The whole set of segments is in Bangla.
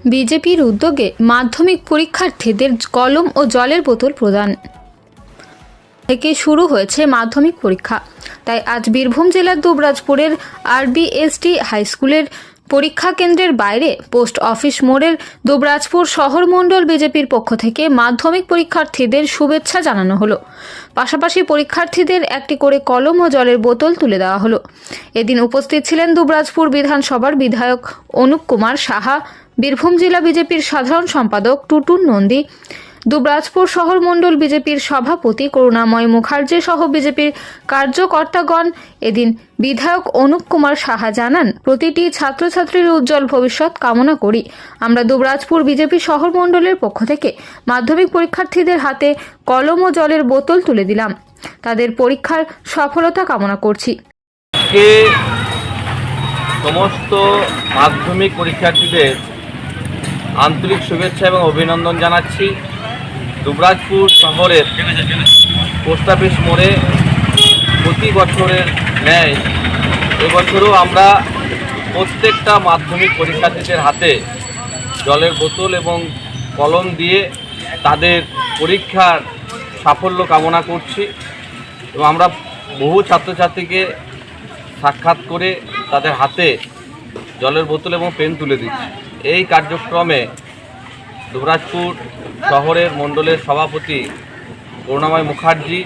বিজেপির উদ্যোগে মাধ্যমিক পরীক্ষার্থীদের কলম ও জলের বোতল প্রদান থেকে শুরু হয়েছে মাধ্যমিক পরীক্ষা। তাই আজ বীরভূম জেলার দুবরাজপুরের আরবিএসটি হাই স্কুলের পরীক্ষা কেন্দ্রের বাইরে পোস্ট অফিস মোড়ের দুবরাজপুর শহর মণ্ডল বিজেপির পক্ষ থেকে মাধ্যমিক পরীক্ষার্থীদের শুভেচ্ছা জানানো হলো। পাশাপাশি পরীক্ষার্থীদের একটি করে কলম ও জলের বোতল তুলে দেওয়া হলো। এদিন উপস্থিত ছিলেন দুবরাজপুর বিধানসভার বিধায়ক অনুপ কুমার সাহা, বীরভূম জেলা বিজেপির সাধারণ সম্পাদক টুটুন নন্দী, দুবরাজপুর শহর মণ্ডল বিজেপির সভাপতি করুণাময় মুখার্জি সহ বিজেপির কার্যকর্তাগণ। এদিন বিধায়ক অনুপ কুমার সাহা জানান, প্রতিটি ছাত্রছাত্রীর উজ্জ্বল ভবিষ্যৎ কামনা করি। আমরা দুবরাজপুর বিজেপি শহর মণ্ডলের পক্ষ থেকে মাধ্যমিক পরীক্ষার্থীদের হাতে কলম ও জলের বোতল তুলে দিলাম। তাদের পরীক্ষার সফলতা কামনা করছি। সমস্ত মাধ্যমিক পরীক্ষার্থীদের আন্তরিক শুভেচ্ছা এবং অভিনন্দন জানাচ্ছি। দুবরাজপুর শহরের পোস্ট অফিস মোড়ে প্রতি বছরের ন্যায় এবছরও আমরা প্রত্যেকটা মাধ্যমিক পরীক্ষার্থীদের হাতে জলের বোতল এবং কলম দিয়ে তাদের পরীক্ষার সাফল্য কামনা করছি এবং আমরা বহু ছাত্রছাত্রীকে সাক্ষাৎ করে তাদের হাতে জলের বোতল এবং পেন তুলে দিচ্ছি। এই কার্যক্রমে দুবরাজপুর শহরের মণ্ডলের সভাপতি করুণাময় মুখার্জি,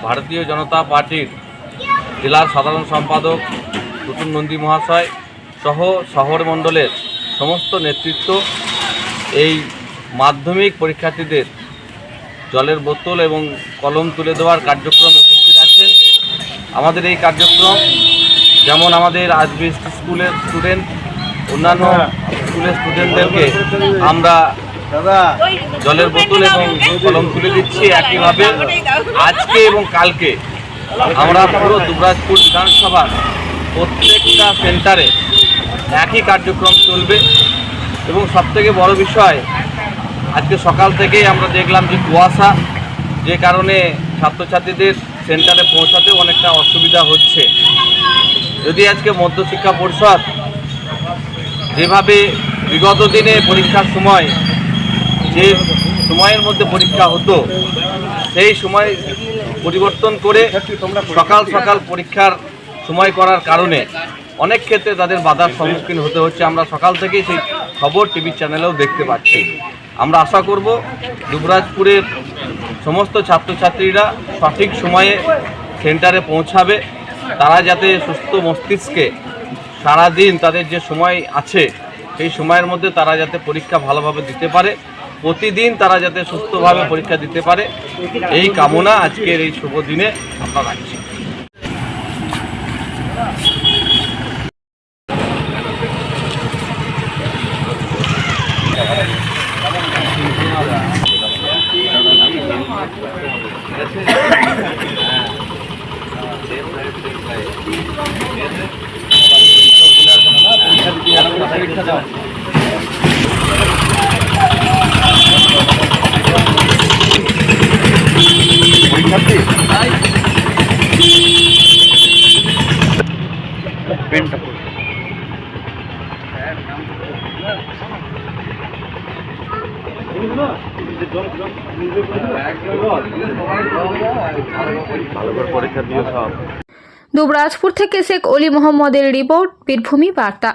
ভারতীয় জনতা পার্টির জেলার সাধারণ সম্পাদক টুটুন নন্দী মহাশয় সহ শহর মণ্ডলের সমস্ত নেতৃত্ব এই মাধ্যমিক পরীক্ষার্থীদের জলের বোতল এবং কলম তুলে দেওয়ার কার্যক্রমে উপস্থিত আছেন। আমাদের এই কার্যক্রম যেমন আমাদের আরবিএসটি স্কুলের স্টুডেন্ট, অন্যান্য স্কুলের স্টুডেন্টদেরকে আমরা জলের বোতল এবং কলম তুলে দিচ্ছি, একইভাবে আজকে এবং কালকে আমরা পুরো দুবরাজপুর বিধানসভার প্রত্যেকটা সেন্টারে একই কার্যক্রম চলবে। এবং সবথেকে বড় বিষয়, আজকে সকাল থেকেই আমরা দেখলাম যে কুয়াশা, যে কারণে ছাত্রছাত্রীদের সেন্টারে পৌঁছাতে অনেকটা অসুবিধা হচ্ছে। যদি আজকে মধ্যশিক্ষা পরিষদ যেভাবে বিগত দিনে পরীক্ষার সময় যে সময়ের মধ্যে পরীক্ষা হতো সেই সময় পরিবর্তন করে সকাল সকাল পরীক্ষার সময় করার কারণে অনেক ক্ষেত্রে তাদের বাধার সম্মুখীন হতে হচ্ছে। আমরা সকাল থেকেই সেই খবর টিভি চ্যানেলেও দেখতে পাচ্ছি। আমরা আশা করব দুবরাজপুরের সমস্ত ছাত্রছাত্রীরা সঠিক সময়ে সেন্টারে পৌঁছাবে। তারা যাতে সুস্থ মস্তিষ্কে সারাদিন তাদের যে সময় আছে সেই সময়ের মধ্যে তারা যাতে পরীক্ষা ভালোভাবে দিতে পারে, প্রতিদিন তারা যাতে সুস্থভাবে পরীক্ষা দিতে পারে, এই কামনা আজকের এই শুভ দিনে আমরা রাখছি। দুবরাজপুর থেকে শেখ অলি মোহাম্মদের রিপোর্ট, বীরভূমি বার্তা।